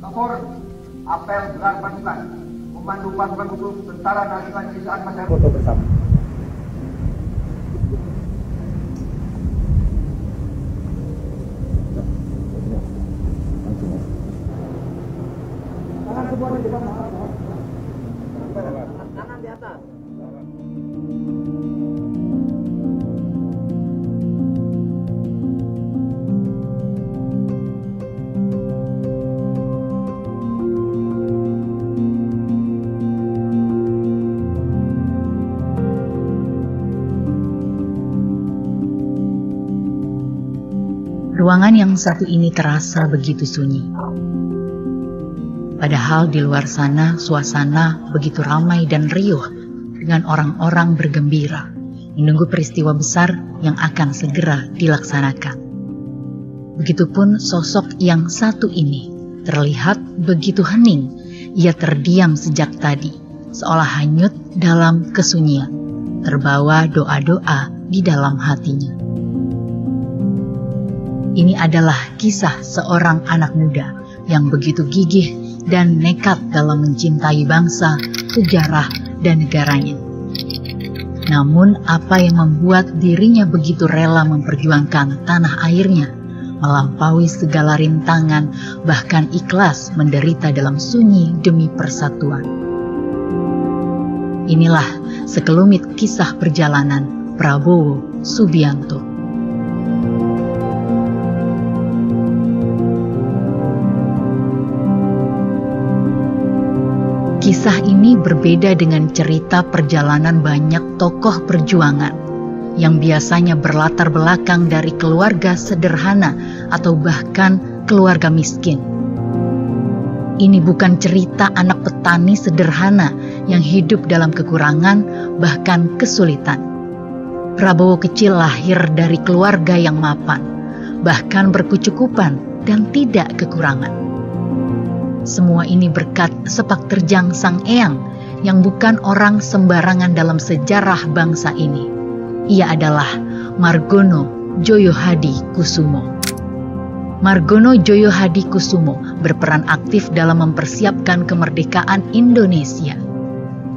Kapolri, apel gelar pasukan, Komando Pasukan Khusus Tentara Nasional Indonesia Masyarakat. Foto bersama. Tangan semua di depan. Kanan di atas. Ruangan yang satu ini terasa begitu sunyi. Padahal di luar sana suasana begitu ramai dan riuh dengan orang-orang bergembira menunggu peristiwa besar yang akan segera dilaksanakan. Begitupun sosok yang satu ini terlihat begitu hening. Ia terdiam sejak tadi, seolah hanyut dalam kesunyian, terbawa doa-doa di dalam hatinya. Ini adalah kisah seorang anak muda yang begitu gigih dan nekat dalam mencintai bangsa, sejarah, dan negaranya. Namun, apa yang membuat dirinya begitu rela memperjuangkan tanah airnya, melampaui segala rintangan, bahkan ikhlas menderita dalam sunyi demi persatuan? Inilah sekelumit kisah perjalanan Prabowo Subianto. Kisah ini berbeda dengan cerita perjalanan banyak tokoh perjuangan yang biasanya berlatar belakang dari keluarga sederhana atau bahkan keluarga miskin. Ini bukan cerita anak petani sederhana yang hidup dalam kekurangan bahkan kesulitan. Prabowo kecil lahir dari keluarga yang mapan, bahkan berkecukupan dan tidak kekurangan. Semua ini berkat sepak terjang Sang Eyang yang bukan orang sembarangan dalam sejarah bangsa ini. Ia adalah Margono Djoyohadikusumo. Margono Djoyohadikusumo berperan aktif dalam mempersiapkan kemerdekaan Indonesia.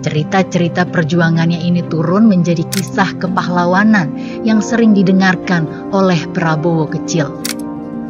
Cerita-cerita perjuangannya ini turun menjadi kisah kepahlawanan yang sering didengarkan oleh Prabowo kecil.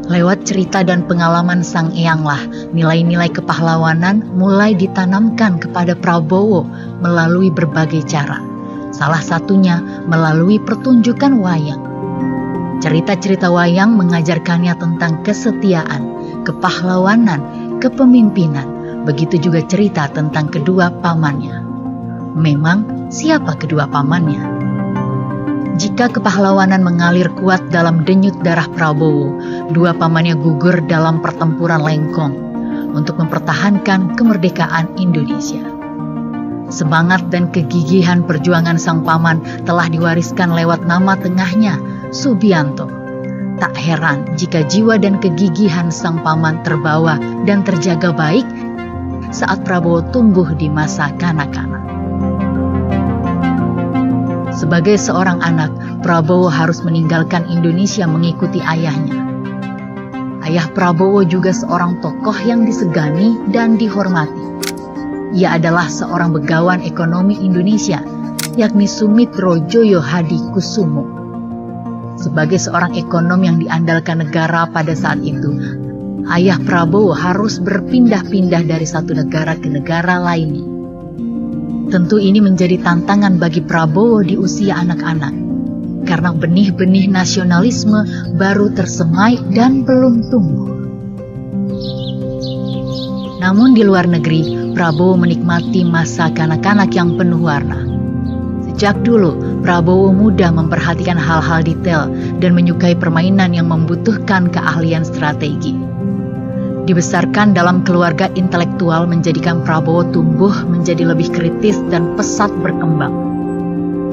Lewat cerita dan pengalaman Sang Eyanglah, nilai-nilai kepahlawanan mulai ditanamkan kepada Prabowo melalui berbagai cara. Salah satunya melalui pertunjukan wayang. Cerita-cerita wayang mengajarkannya tentang kesetiaan, kepahlawanan, kepemimpinan. Begitu juga cerita tentang kedua pamannya. Memang siapa kedua pamannya? Jika kepahlawanan mengalir kuat dalam denyut darah Prabowo, dua pamannya gugur dalam pertempuran Lengkong untuk mempertahankan kemerdekaan Indonesia. Semangat dan kegigihan perjuangan sang paman telah diwariskan lewat nama tengahnya, Subianto. Tak heran jika jiwa dan kegigihan sang paman terbawa dan terjaga baik saat Prabowo tumbuh di masa kanak-kanak. Sebagai seorang anak, Prabowo harus meninggalkan Indonesia mengikuti ayahnya. Ayah Prabowo juga seorang tokoh yang disegani dan dihormati. Ia adalah seorang begawan ekonomi Indonesia, yakni Sumitro Djoyohadikusumo. Sebagai seorang ekonom yang diandalkan negara pada saat itu, ayah Prabowo harus berpindah-pindah dari satu negara ke negara lainnya. Tentu ini menjadi tantangan bagi Prabowo di usia anak-anak, karena benih-benih nasionalisme baru tersemai dan belum tumbuh. Namun di luar negeri, Prabowo menikmati masa kanak-kanak yang penuh warna. Sejak dulu, Prabowo mudah memperhatikan hal-hal detail dan menyukai permainan yang membutuhkan keahlian strategi. Dibesarkan dalam keluarga intelektual menjadikan Prabowo tumbuh menjadi lebih kritis dan pesat berkembang.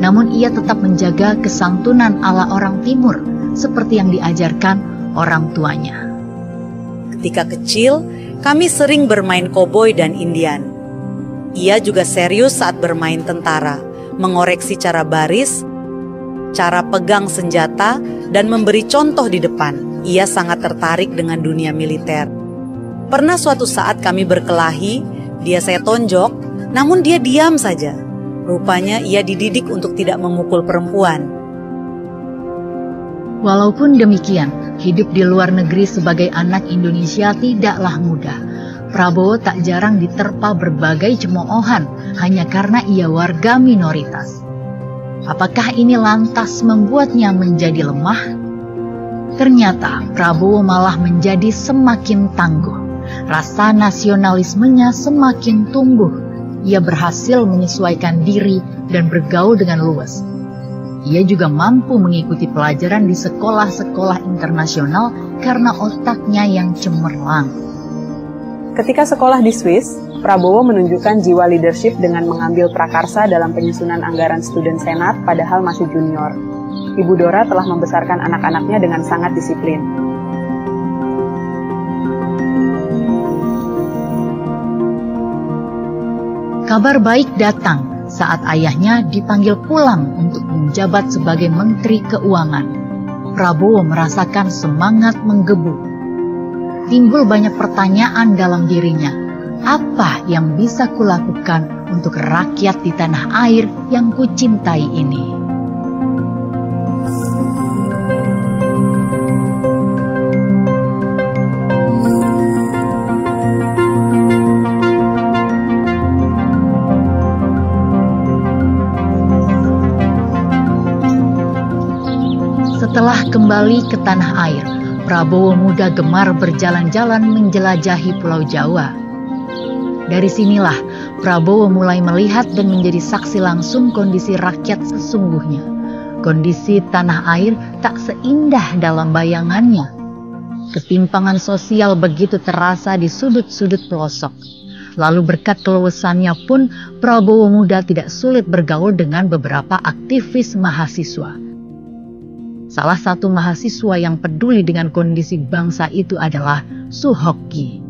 Namun ia tetap menjaga kesantunan ala orang timur seperti yang diajarkan orang tuanya. Ketika kecil, kami sering bermain koboi dan Indian. Ia juga serius saat bermain tentara, mengoreksi cara baris, cara pegang senjata, dan memberi contoh di depan. Ia sangat tertarik dengan dunia militer. Pernah suatu saat kami berkelahi, dia saya tonjok, namun dia diam saja. Rupanya ia dididik untuk tidak memukul perempuan. Walaupun demikian, hidup di luar negeri sebagai anak Indonesia tidaklah mudah. Prabowo tak jarang diterpa berbagai cemoohan hanya karena ia warga minoritas. Apakah ini lantas membuatnya menjadi lemah? Ternyata Prabowo malah menjadi semakin tangguh. Rasa nasionalismenya semakin tumbuh. Ia berhasil menyesuaikan diri dan bergaul dengan luas. Ia juga mampu mengikuti pelajaran di sekolah-sekolah internasional karena otaknya yang cemerlang. Ketika sekolah di Swiss, Prabowo menunjukkan jiwa leadership dengan mengambil prakarsa dalam penyusunan anggaran student senat padahal masih junior. Ibu Dora telah membesarkan anak-anaknya dengan sangat disiplin. Kabar baik datang saat ayahnya dipanggil pulang untuk menjabat sebagai Menteri Keuangan. Prabowo merasakan semangat menggebu. Timbul banyak pertanyaan dalam dirinya. Apa yang bisa kulakukan untuk rakyat di tanah air yang kucintai ini? Setelah kembali ke tanah air, Prabowo muda gemar berjalan-jalan menjelajahi Pulau Jawa. Dari sinilah Prabowo mulai melihat dan menjadi saksi langsung kondisi rakyat sesungguhnya. Kondisi tanah air tak seindah dalam bayangannya. Ketimpangan sosial begitu terasa di sudut-sudut pelosok. Lalu berkat keluasannya pun Prabowo muda tidak sulit bergaul dengan beberapa aktivis mahasiswa. Salah satu mahasiswa yang peduli dengan kondisi bangsa itu adalah Suhoki.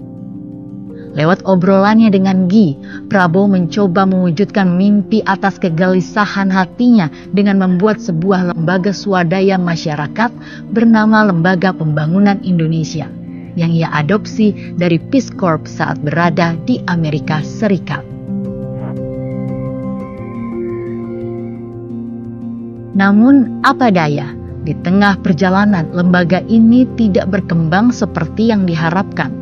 Lewat obrolannya dengan Gi, Prabowo mencoba mewujudkan mimpi atas kegelisahan hatinya dengan membuat sebuah lembaga swadaya masyarakat bernama Lembaga Pembangunan Indonesia yang ia adopsi dari Peace Corps saat berada di Amerika Serikat. Namun apa daya, di tengah perjalanan lembaga ini tidak berkembang seperti yang diharapkan.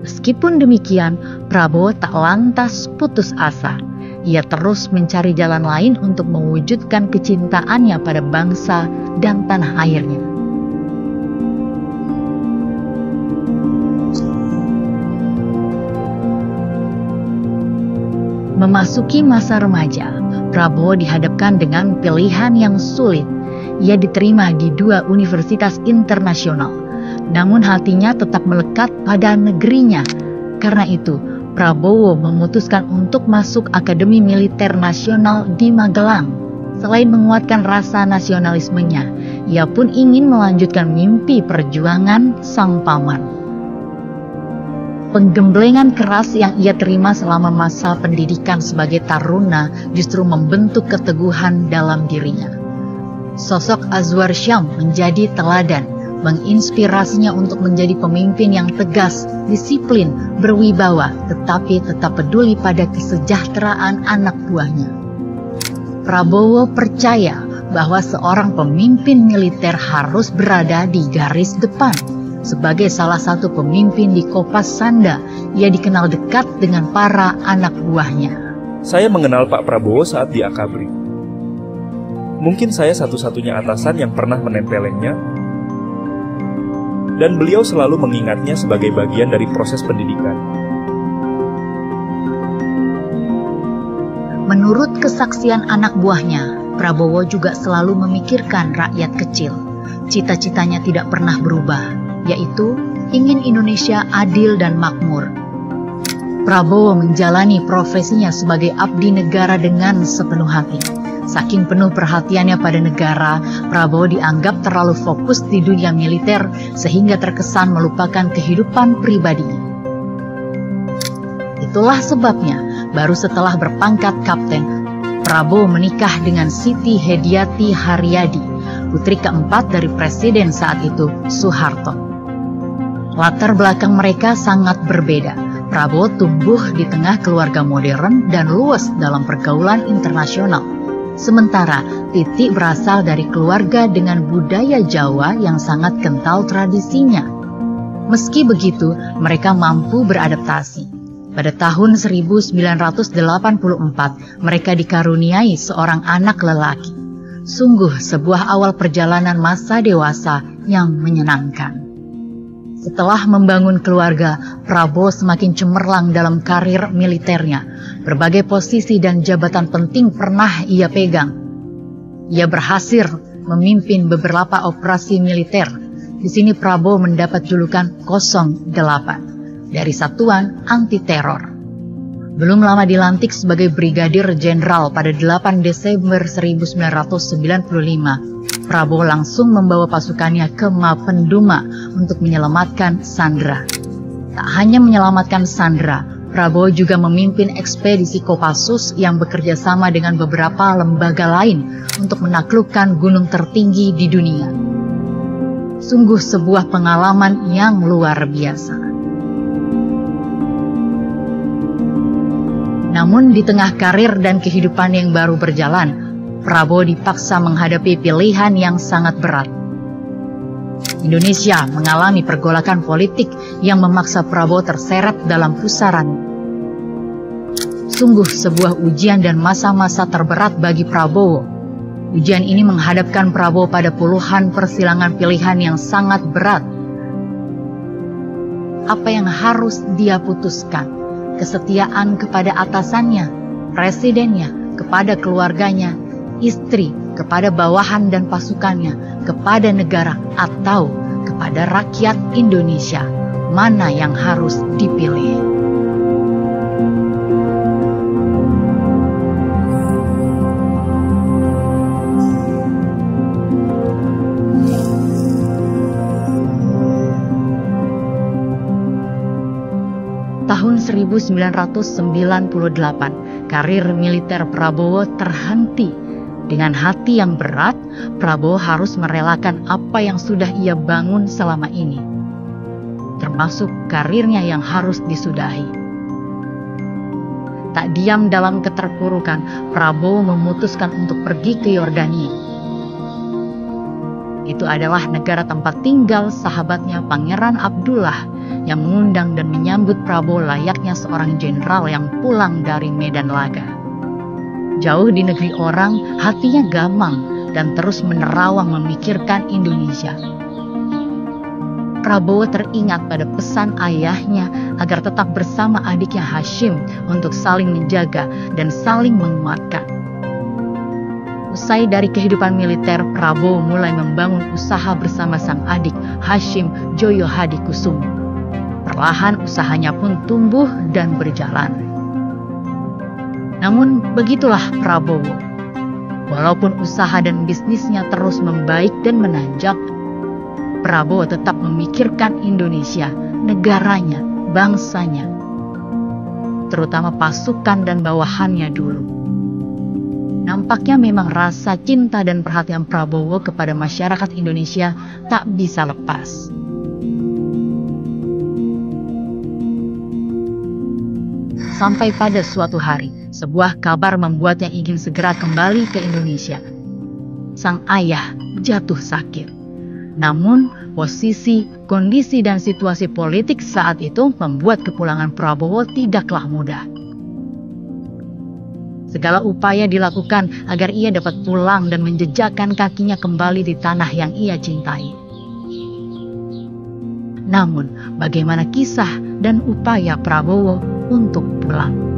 Meskipun demikian, Prabowo tak lantas putus asa. Ia terus mencari jalan lain untuk mewujudkan kecintaannya pada bangsa dan tanah airnya. Memasuki masa remaja, Prabowo dihadapkan dengan pilihan yang sulit. Ia diterima di 2 universitas internasional, namun hatinya tetap melekat pada negerinya. Karena itu, Prabowo memutuskan untuk masuk Akademi Militer Nasional di Magelang. Selain menguatkan rasa nasionalismenya, ia pun ingin melanjutkan mimpi perjuangan sang paman. Penggemblengan keras yang ia terima selama masa pendidikan sebagai taruna justru membentuk keteguhan dalam dirinya. Sosok Azwar Syam menjadi teladan, menginspirasinya untuk menjadi pemimpin yang tegas, disiplin, berwibawa, tetapi tetap peduli pada kesejahteraan anak buahnya. Prabowo percaya bahwa seorang pemimpin militer harus berada di garis depan. Sebagai salah satu pemimpin di Kopas Sanda, ia dikenal dekat dengan para anak buahnya. Saya mengenal Pak Prabowo saat di Akabri. Mungkin saya satu-satunya atasan yang pernah menempelengnya, dan beliau selalu mengingatnya sebagai bagian dari proses pendidikan. Menurut kesaksian anak buahnya, Prabowo juga selalu memikirkan rakyat kecil. Cita-citanya tidak pernah berubah, yaitu ingin Indonesia adil dan makmur. Prabowo menjalani profesinya sebagai abdi negara dengan sepenuh hati. Saking penuh perhatiannya pada negara, Prabowo dianggap terlalu fokus di dunia militer sehingga terkesan melupakan kehidupan pribadi. Itulah sebabnya, baru setelah berpangkat kapten, Prabowo menikah dengan Siti Hediati Haryadi, putri keempat dari presiden saat itu, Soeharto. Latar belakang mereka sangat berbeda. Prabowo tumbuh di tengah keluarga modern dan luas dalam pergaulan internasional. Sementara Titi berasal dari keluarga dengan budaya Jawa yang sangat kental tradisinya. Meski begitu, mereka mampu beradaptasi. Pada tahun 1984, mereka dikaruniai seorang anak lelaki. Sungguh sebuah awal perjalanan masa dewasa yang menyenangkan. Setelah membangun keluarga, Prabowo semakin cemerlang dalam karir militernya. Berbagai posisi dan jabatan penting pernah ia pegang. Ia berhasil memimpin beberapa operasi militer. Di sini Prabowo mendapat julukan 08 dari Satuan Anti Teror. Belum lama dilantik sebagai Brigadir Jenderal pada 8 Desember 1995. Prabowo langsung membawa pasukannya ke Mapenduma untuk menyelamatkan Sandra. Tak hanya menyelamatkan Sandra, Prabowo juga memimpin ekspedisi Kopassus yang bekerja sama dengan beberapa lembaga lain untuk menaklukkan gunung tertinggi di dunia. Sungguh sebuah pengalaman yang luar biasa. Namun di tengah karir dan kehidupan yang baru berjalan, Prabowo dipaksa menghadapi pilihan yang sangat berat. Indonesia mengalami pergolakan politik yang memaksa Prabowo terseret dalam pusaran. Sungguh sebuah ujian dan masa-masa terberat bagi Prabowo. Ujian ini menghadapkan Prabowo pada puluhan persilangan pilihan yang sangat berat. Apa yang harus dia putuskan? Kesetiaan kepada atasannya, presidennya, kepada keluarganya, istri, kepada bawahan dan pasukannya, kepada negara, atau kepada rakyat Indonesia. Mana yang harus dipilih? Tahun 1998, karir militer Prabowo terhenti. Dengan hati yang berat, Prabowo harus merelakan apa yang sudah ia bangun selama ini, termasuk karirnya yang harus disudahi. Tak diam dalam keterpurukan, Prabowo memutuskan untuk pergi ke Yordania. Itu adalah negara tempat tinggal sahabatnya Pangeran Abdullah yang mengundang dan menyambut Prabowo layaknya seorang jenderal yang pulang dari medan laga. Jauh di negeri orang, hatinya gamang dan terus menerawang memikirkan Indonesia. Prabowo teringat pada pesan ayahnya agar tetap bersama adiknya Hashim untuk saling menjaga dan saling menguatkan. Usai dari kehidupan militer, Prabowo mulai membangun usaha bersama sang adik Hashim Joyo Hadikusumo. Perlahan usahanya pun tumbuh dan berjalan. Namun begitulah Prabowo. Walaupun usaha dan bisnisnya terus membaik dan menanjak, Prabowo tetap memikirkan Indonesia, negaranya, bangsanya, terutama pasukan dan bawahannya dulu. Nampaknya memang rasa cinta dan perhatian Prabowo kepada masyarakat Indonesia tak bisa lepas. Sampai pada suatu hari, sebuah kabar membuatnya ingin segera kembali ke Indonesia. Sang ayah jatuh sakit. Namun, posisi, kondisi, dan situasi politik saat itu membuat kepulangan Prabowo tidaklah mudah. Segala upaya dilakukan agar ia dapat pulang dan menjejakkan kakinya kembali di tanah yang ia cintai. Namun, bagaimana kisah dan upaya Prabowo untuk pulang?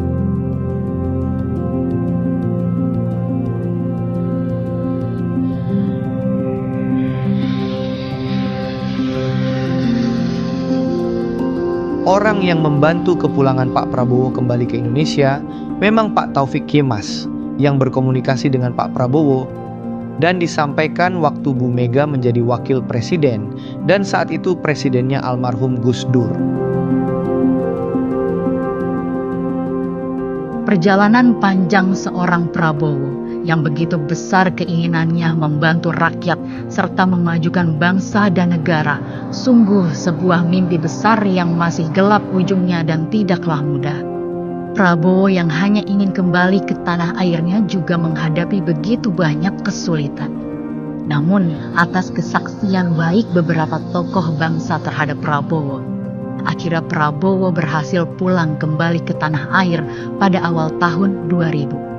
Orang yang membantu kepulangan Pak Prabowo kembali ke Indonesia memang Pak Taufik Kemas yang berkomunikasi dengan Pak Prabowo dan disampaikan waktu Bu Mega menjadi wakil presiden dan saat itu presidennya almarhum Gus Dur. Perjalanan panjang seorang Prabowo yang begitu besar keinginannya membantu rakyat serta memajukan bangsa dan negara, sungguh sebuah mimpi besar yang masih gelap ujungnya dan tidaklah mudah. Prabowo yang hanya ingin kembali ke tanah airnya juga menghadapi begitu banyak kesulitan. Namun, atas kesaksian baik beberapa tokoh bangsa terhadap Prabowo, akhirnya Prabowo berhasil pulang kembali ke tanah air pada awal tahun 2000.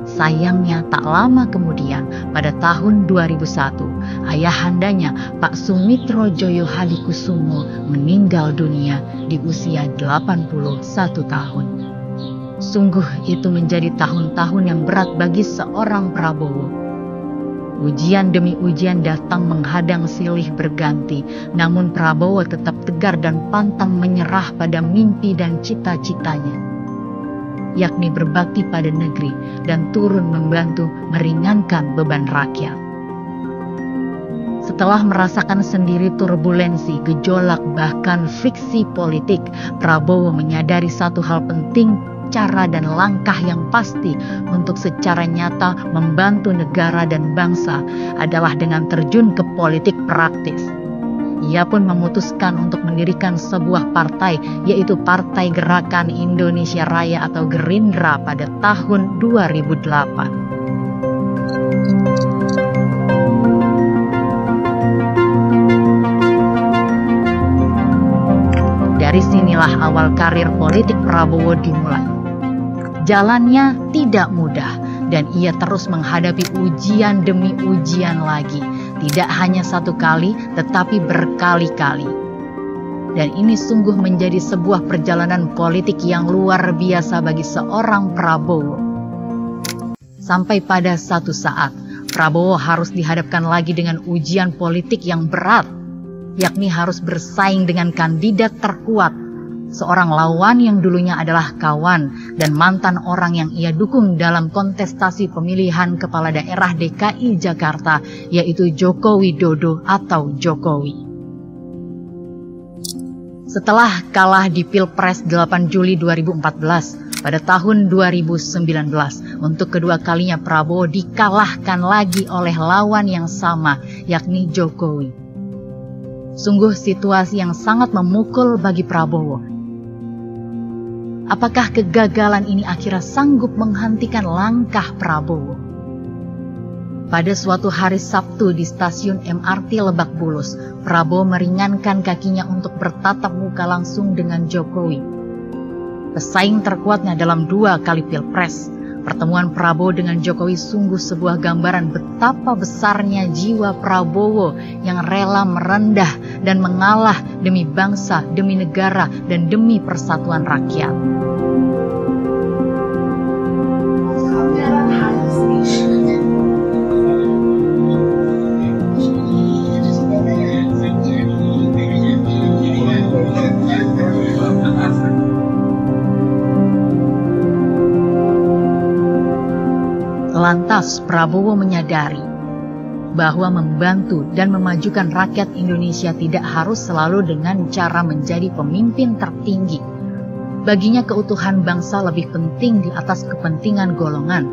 Sayangnya tak lama kemudian pada tahun 2001, ayahandanya Pak Sumitro Joyo Hadikusumo meninggal dunia di usia 81 tahun. Sungguh itu menjadi tahun-tahun yang berat bagi seorang Prabowo. Ujian demi ujian datang menghadang silih berganti, namun Prabowo tetap tegar dan pantang menyerah pada mimpi dan cita-citanya, yakni berbakti pada negeri dan turun membantu meringankan beban rakyat. Setelah merasakan sendiri turbulensi, gejolak, bahkan friksi politik, Prabowo menyadari satu hal penting, cara dan langkah yang pasti untuk secara nyata membantu negara dan bangsa adalah dengan terjun ke politik praktis. Ia pun memutuskan untuk mendirikan sebuah partai, yaitu Partai Gerakan Indonesia Raya atau Gerindra pada tahun 2008. Dari sinilah awal karir politik Prabowo dimulai. Jalannya tidak mudah dan ia terus menghadapi ujian demi ujian lagi. Tidak hanya satu kali, tetapi berkali-kali. Dan ini sungguh menjadi sebuah perjalanan politik yang luar biasa bagi seorang Prabowo. Sampai pada satu saat, Prabowo harus dihadapkan lagi dengan ujian politik yang berat, yakni harus bersaing dengan kandidat terkuat, seorang lawan yang dulunya adalah kawan dan mantan orang yang ia dukung dalam kontestasi pemilihan kepala daerah DKI Jakarta, yaitu Joko Widodo atau Jokowi. Setelah kalah di Pilpres 8 Juli 2014, pada tahun 2019, untuk kedua kalinya Prabowo dikalahkan lagi oleh lawan yang sama, yakni Jokowi. Sungguh situasi yang sangat memukul bagi Prabowo. Apakah kegagalan ini akhirnya sanggup menghentikan langkah Prabowo? Pada suatu hari Sabtu di stasiun MRT Lebak Bulus, Prabowo meringankan kakinya untuk bertatap muka langsung dengan Jokowi, pesaing terkuatnya dalam 2 kali Pilpres. Pertemuan Prabowo dengan Jokowi sungguh sebuah gambaran betapa besarnya jiwa Prabowo yang rela merendah dan mengalah demi bangsa, demi negara, dan demi persatuan rakyat. Lantas Prabowo menyadari bahwa membantu dan memajukan rakyat Indonesia tidak harus selalu dengan cara menjadi pemimpin tertinggi. Baginya keutuhan bangsa lebih penting di atas kepentingan golongan.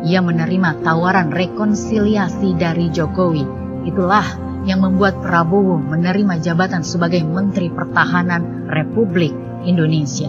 Ia menerima tawaran rekonsiliasi dari Jokowi. Itulah yang membuat Prabowo menerima jabatan sebagai Menteri Pertahanan Republik Indonesia.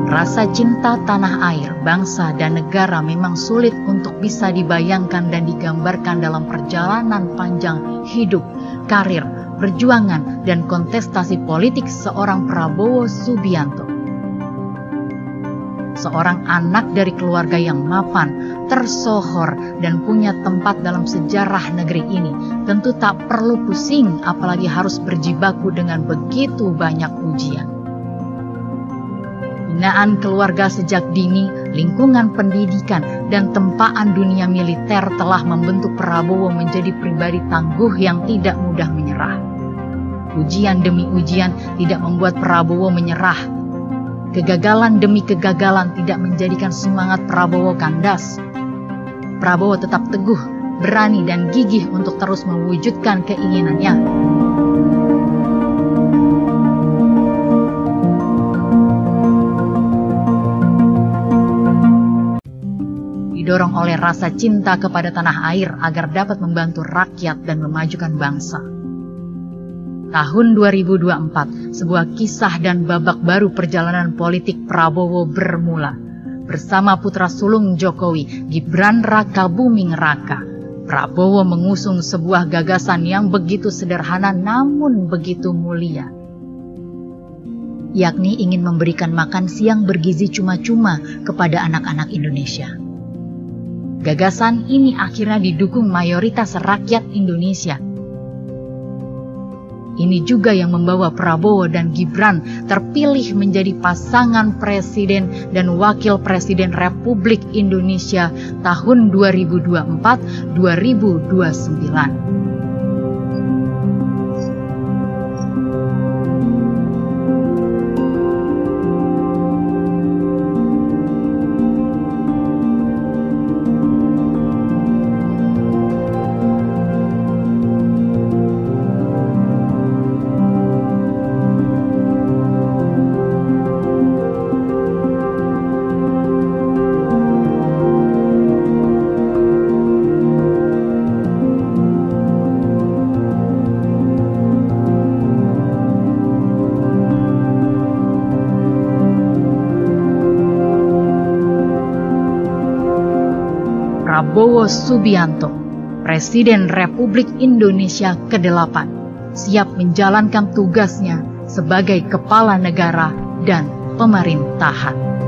Rasa cinta tanah air, bangsa, dan negara memang sulit untuk bisa dibayangkan dan digambarkan dalam perjalanan panjang hidup, karir, perjuangan, dan kontestasi politik seorang Prabowo Subianto. Seorang anak dari keluarga yang mapan, tersohor, dan punya tempat dalam sejarah negeri ini tentu tak perlu pusing apalagi harus berjibaku dengan begitu banyak ujian. Binaan keluarga sejak dini, lingkungan pendidikan, dan tempaan dunia militer telah membentuk Prabowo menjadi pribadi tangguh yang tidak mudah menyerah. Ujian demi ujian tidak membuat Prabowo menyerah. Kegagalan demi kegagalan tidak menjadikan semangat Prabowo kandas. Prabowo tetap teguh, berani dan gigih untuk terus mewujudkan keinginannya. Didorong oleh rasa cinta kepada tanah air agar dapat membantu rakyat dan memajukan bangsa. Tahun 2024, sebuah kisah dan babak baru perjalanan politik Prabowo bermula. Bersama putra sulung Jokowi, Gibran Raka Buming Raka, Prabowo mengusung sebuah gagasan yang begitu sederhana namun begitu mulia. Yakni ingin memberikan makan siang bergizi cuma-cuma kepada anak-anak Indonesia. Gagasan ini akhirnya didukung mayoritas rakyat Indonesia. Ini juga yang membawa Prabowo dan Gibran terpilih menjadi pasangan Presiden dan Wakil Presiden Republik Indonesia tahun 2024-2029. Prabowo Subianto, Presiden Republik Indonesia ke-8, siap menjalankan tugasnya sebagai kepala negara dan pemerintahan.